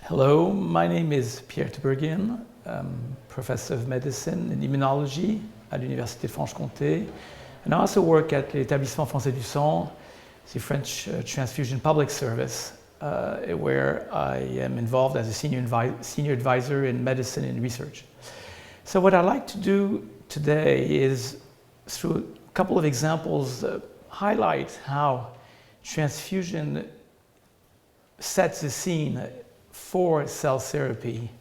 Hello, my name is Pierre Tiberghien. I'm professor of medicine and immunology at l'Université de Franche-Comté. And I also work at l'Établissement Français du Sang, the French Transfusion Public Service, where I am involved as a senior advisor in medicine and research. So what I'd like to do today is, through a couple of examples, highlight how transfusion sets the scene for cell therapy,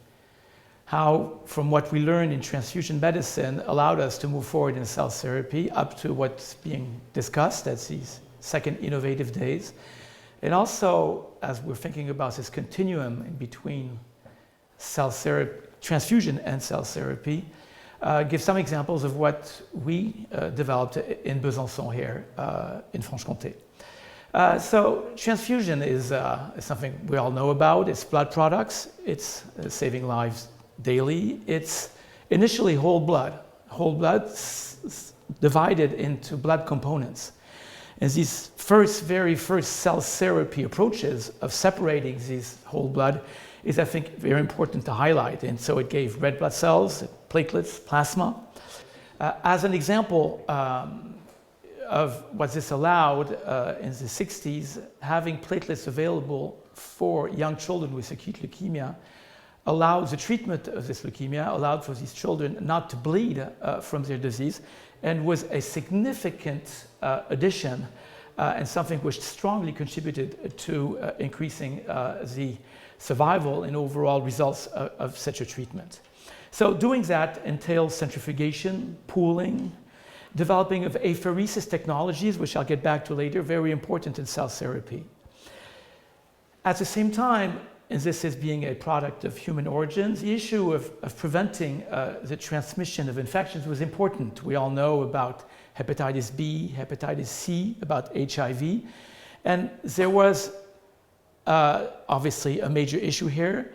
how from what we learned in transfusion medicine allowed us to move forward in cell therapy up to what's being discussed as these second innovative days. And also, as we're thinking about this continuum in between cell therapy, transfusion and cell therapy, give some examples of what we developed in Besançon here in Franche-Comté. So transfusion is something we all know about. It's blood products. It's saving lives daily. It's initially whole blood divided into blood components. And these very first cell therapy approaches of separating these whole blood is, I think, very important to highlight. And so it gave red blood cells, platelets, plasma. As an example of what this allowed in the 60s, having platelets available for young children with acute leukemia allowed the treatment of this leukemia, allowed for these children not to bleed from their disease, and was a significant addition and something which strongly contributed to increasing the survival and overall results of such a treatment. So doing that entails centrifugation, pooling, developing of apheresis technologies, which I'll get back to later, very important in cell therapy. At the same time, and this is being a product of human origins, the issue of preventing the transmission of infections was important. We all know about hepatitis B, hepatitis C, about HIV, and there was obviously a major issue here.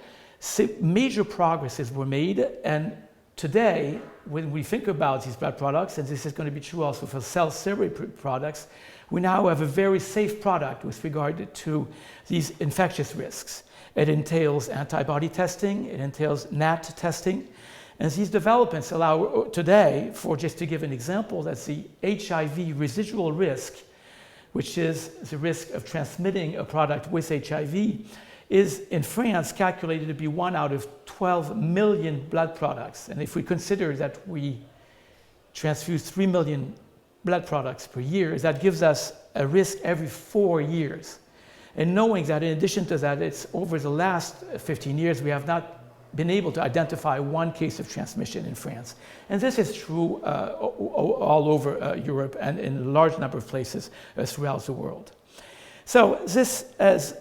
Major progresses were made, and today, when we think about these blood products, and this is going to be true also for cell therapy products, we now have a very safe product with regard to these infectious risks. It entails antibody testing, it entails NAT testing, and these developments allow today, for just to give an example, that the HIV residual risk, which is the risk of transmitting a product with HIV, is in France calculated to be 1 out of 12 million blood products. And if we consider that we transfuse 3 million blood products per year, that gives us a risk every 4 years. And knowing that in addition to that, it's over the last 15 years, we have not been able to identify one case of transmission in France. And this is true all over Europe and in a large number of places throughout the world. So this, as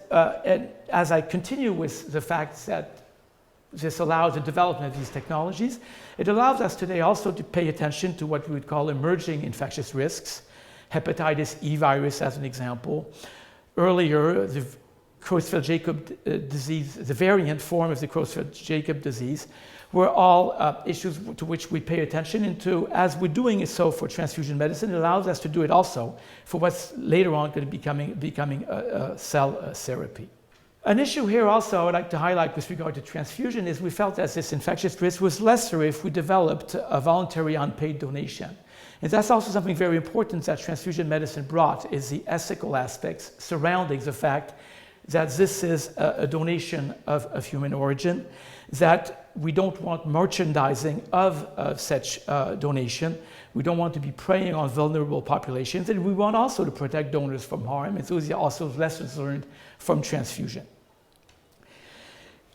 I continue with the fact that this allows the development of these technologies, it allows us today also to pay attention to what we would call emerging infectious risks, hepatitis E virus as an example. Earlier, the Creutzfeldt-Jakob disease, the variant form of the Creutzfeldt-Jakob disease, were all issues to which we pay attention into. As we're doing it so for transfusion medicine, it allows us to do it also for what's later on going to be becoming cell therapy. An issue here also I'd like to highlight with regard to transfusion is we felt that this infectious risk was lesser if we developed a voluntary unpaid donation. And that's also something very important that transfusion medicine brought, is the ethical aspects surrounding the fact that this is a donation of human origin, that we don't want merchandising of such donation. We don't want to be preying on vulnerable populations, and we want also to protect donors from harm. And those are also lessons learned from transfusion.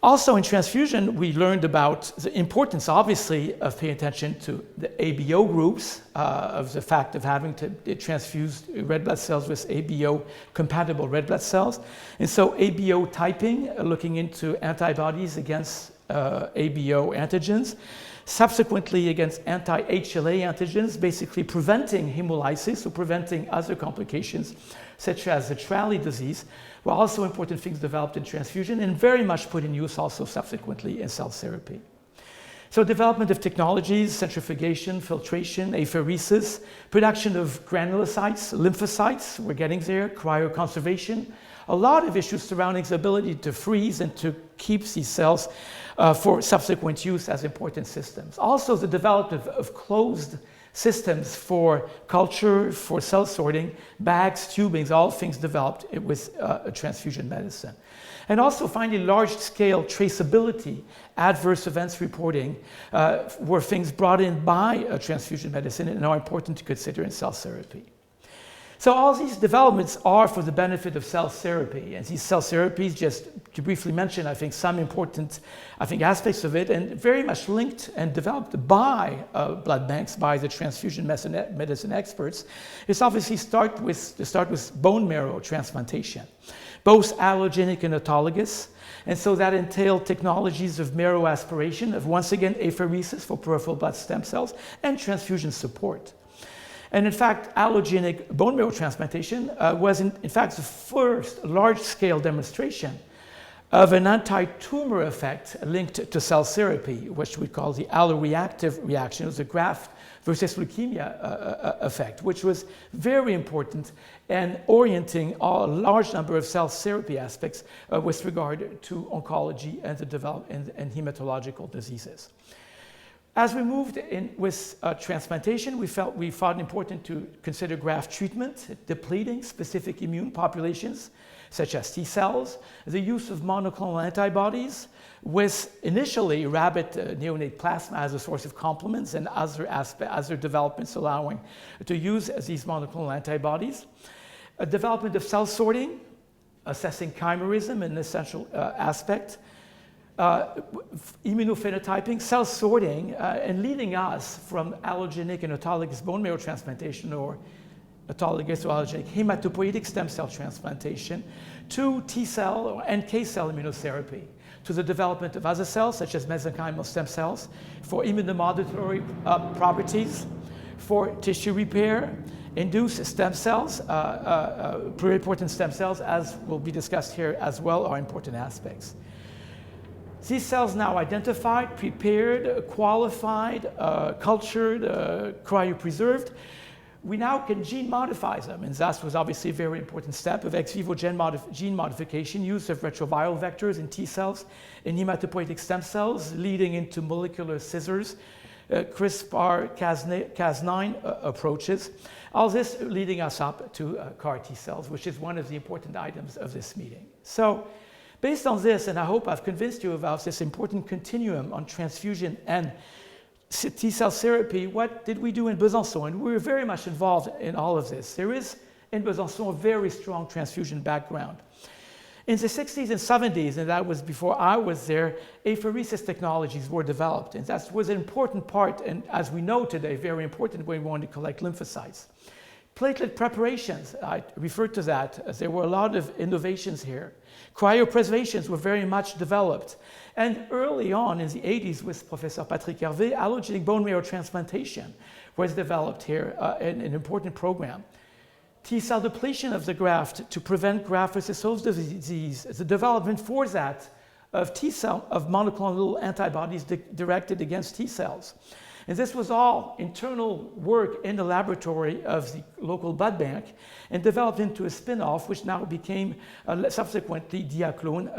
Also in transfusion, we learned about the importance, obviously, of paying attention to the ABO groups, of the fact of having to transfuse red blood cells with ABO-compatible red blood cells. And so ABO typing, looking into antibodies against ABO antigens, subsequently against anti-HLA antigens, basically preventing hemolysis or preventing other complications, such as the Trally disease, were also important things developed in transfusion and very much put in use also subsequently in cell therapy. So development of technologies, centrifugation, filtration, apheresis, production of granulocytes, lymphocytes, we're getting there, cryoconservation, a lot of issues surrounding the ability to freeze and to keep these cells for subsequent use as important systems. Also the development of closed systems for culture, for cell sorting, bags, tubings, all things developed with transfusion medicine. And also finally large-scale traceability, adverse events reporting were things brought in by transfusion medicine and are important to consider in cell therapy. So all these developments are for the benefit of cell therapy, and these cell therapies, just to briefly mention, I think some important, aspects of it, and very much linked and developed by blood banks, by the transfusion medicine experts, is obviously start with bone marrow transplantation, both allogenic and autologous, and so that entailed technologies of marrow aspiration, of once again apheresis for peripheral blood stem cells, and transfusion support. And in fact, allogenic bone marrow transplantation was in fact the first large-scale demonstration of an anti-tumor effect linked to cell therapy, which we call the alloreactive reaction. It was a graft versus leukemia effect, which was very important and orienting a large number of cell therapy aspects with regard to oncology and the development and hematological diseases. As we moved in with transplantation, we thought it important to consider graft treatment, depleting specific immune populations, such as T cells, the use of monoclonal antibodies, with initially rabbit neonate plasma as a source of complements and other developments allowing to use these monoclonal antibodies. A development of cell sorting, assessing chimerism, an essential aspect. Immunophenotyping, cell sorting, and leading us from allogenic and autologous bone marrow transplantation or autologous or allogeneic hematopoietic stem cell transplantation to T cell or NK cell immunotherapy, to the development of other cells such as mesenchymal stem cells for immunomodulatory properties, for tissue repair, induced stem cells, pluripotent stem cells, as will be discussed here as well, are important aspects. These cells now identified, prepared, qualified, cultured, cryopreserved, we now can gene modify them, and that was obviously a very important step of ex vivo gene modification, use of retroviral vectors in T cells, in hematopoietic stem cells, leading into molecular scissors, CRISPR-Cas9 approaches. All this leading us up to CAR T cells, which is one of the important items of this meeting. So, based on this, and I hope I've convinced you about this important continuum on transfusion and T-cell therapy, what did we do in Besançon? And we were very much involved in all of this. There is in Besançon a very strong transfusion background. In the 60s and 70s, and that was before I was there, apheresis technologies were developed. And that was an important part, and as we know today, very important when we want to collect lymphocytes. Platelet preparations, I referred to that. There were a lot of innovations here. Cryopreservations were very much developed. And early on in the 80s with Professor Patrick Hervé, allogenic bone marrow transplantation was developed here in an important program. T-cell depletion of the graft to prevent graft-versus-host disease, the development for that of T-cell, of monoclonal antibodies directed against T cells. And this was all internal work in the laboratory of the local blood bank and developed into a spin-off, which now became subsequently Diaclone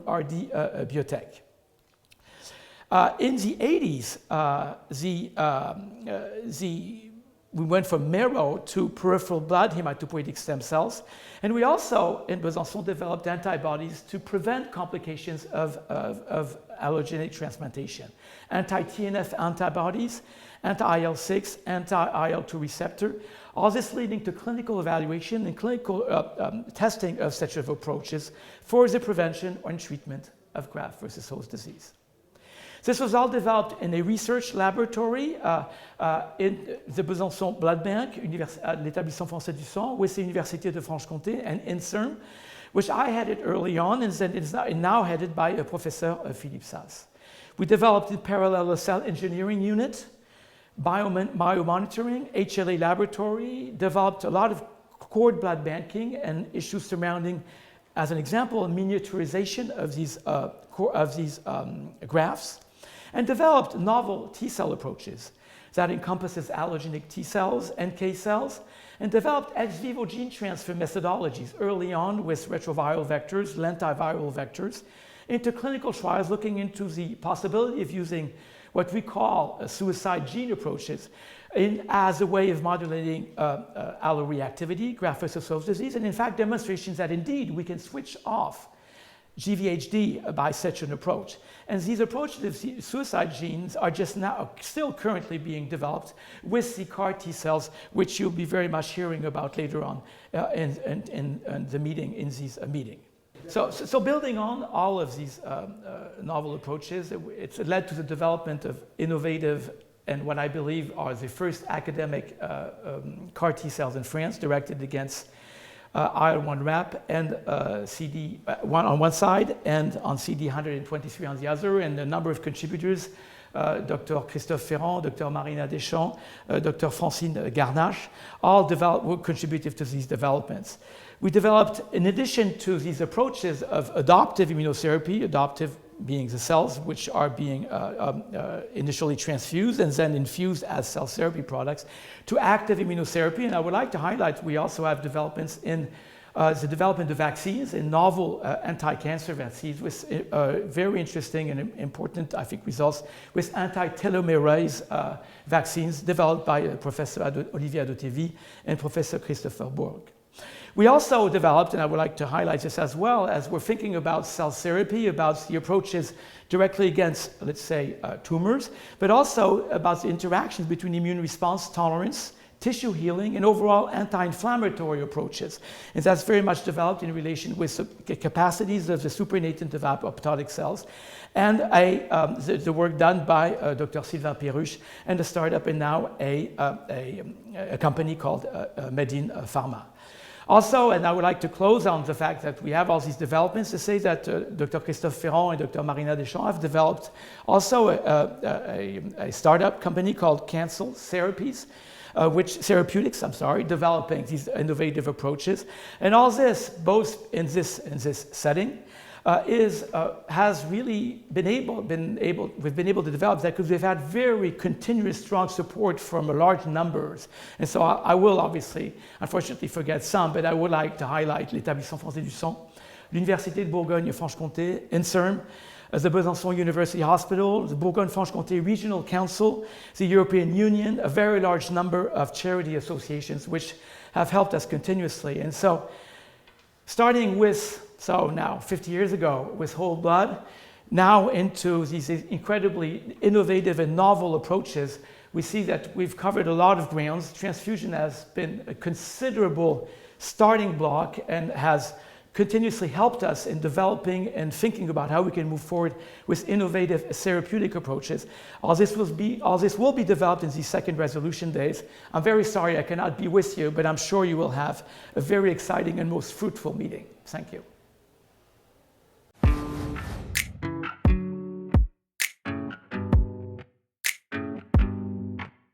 RD Biotech. In the 80s, we went from marrow to peripheral blood hematopoietic stem cells. And we also, in Besançon, developed antibodies to prevent complications of allogenic transplantation. Anti-TNF antibodies, anti-IL-6, anti-IL-2 receptor, all this leading to clinical evaluation and clinical testing of such of approaches for the prevention and treatment of graft-versus-host disease. This was all developed in a research laboratory in the Besançon Blood Bank, l'Établissement Français du Sang, with the Université de Franche-Comté and INSERM, which I headed early on, and then it's now headed by Professor Philippe Sass. We developed in parallel a cell engineering unit, biomonitoring, HLA laboratory, developed a lot of cord blood banking and issues surrounding, as an example, a miniaturization of these grafts. and developed novel T-cell approaches that encompasses allogeneic T-cells, NK cells, and developed ex vivo gene transfer methodologies early on with retroviral vectors, lentiviral vectors, into clinical trials looking into the possibility of using what we call suicide gene approaches as a way of modulating alloreactivity, graft-versus-host disease, and in fact demonstrations that indeed we can switch off GVHD by such an approach. And these approaches of suicide genes are just now still currently being developed with the CAR T cells, which you'll be very much hearing about later on in the meeting, in this meeting. So building on all of these novel approaches, it's led to the development of innovative and what I believe are the first academic CAR T cells in France directed against IL-1RAP and CD1 on one side and on CD123 on the other, and a number of contributors, Dr. Christophe Ferrand, Dr. Marina Deschamps, Dr. Francine Garnache, all were contributive to these developments. We developed, in addition to these approaches of adoptive immunotherapy, adoptive being the cells which are being initially transfused and then infused as cell therapy products, to active immunotherapy. And I would like to highlight we also have developments in the development of vaccines, in novel anti-cancer vaccines with very interesting and important, I think, results with anti-telomerase vaccines developed by Professor Olivier Adotevi and Professor Christopher Bourg. We also developed, and I would like to highlight this as well, as we're thinking about cell therapy, about the approaches directly against, let's say, tumors, but also about the interactions between immune response, tolerance, tissue healing, and overall anti-inflammatory approaches. And that's very much developed in relation with the capacities of the supernatant of apoptotic cells, and the work done by Dr. Sylvain Perruche and a startup, and now a company called Medin Pharma. Also, and I would like to close on the fact that we have all these developments to say that Dr. Christophe Ferrand and Dr. Marina Deschamps have developed also a startup company called Cancel Therapies, developing these innovative approaches. And all this, both in this setting, has really we've been able to develop that because we've had very continuous, strong support from a large numbers. And so I will obviously, unfortunately, forget some, but I would like to highlight l'Établissement Français du Sang, l'Université de Bourgogne-Franche-Comté, INSERM, the Besançon University Hospital, the Bourgogne-Franche-Comté Regional Council, the European Union, a very large number of charity associations which have helped us continuously. And so, starting with, now 50 years ago, with whole blood, now into these incredibly innovative and novel approaches, we see that we've covered a lot of grounds. Transfusion has been a considerable starting block and has continuously helped us in developing and thinking about how we can move forward with innovative therapeutic approaches. All this will be developed in these second resolution days. I'm very sorry I cannot be with you, but I'm sure you will have a very exciting and most fruitful meeting. Thank you.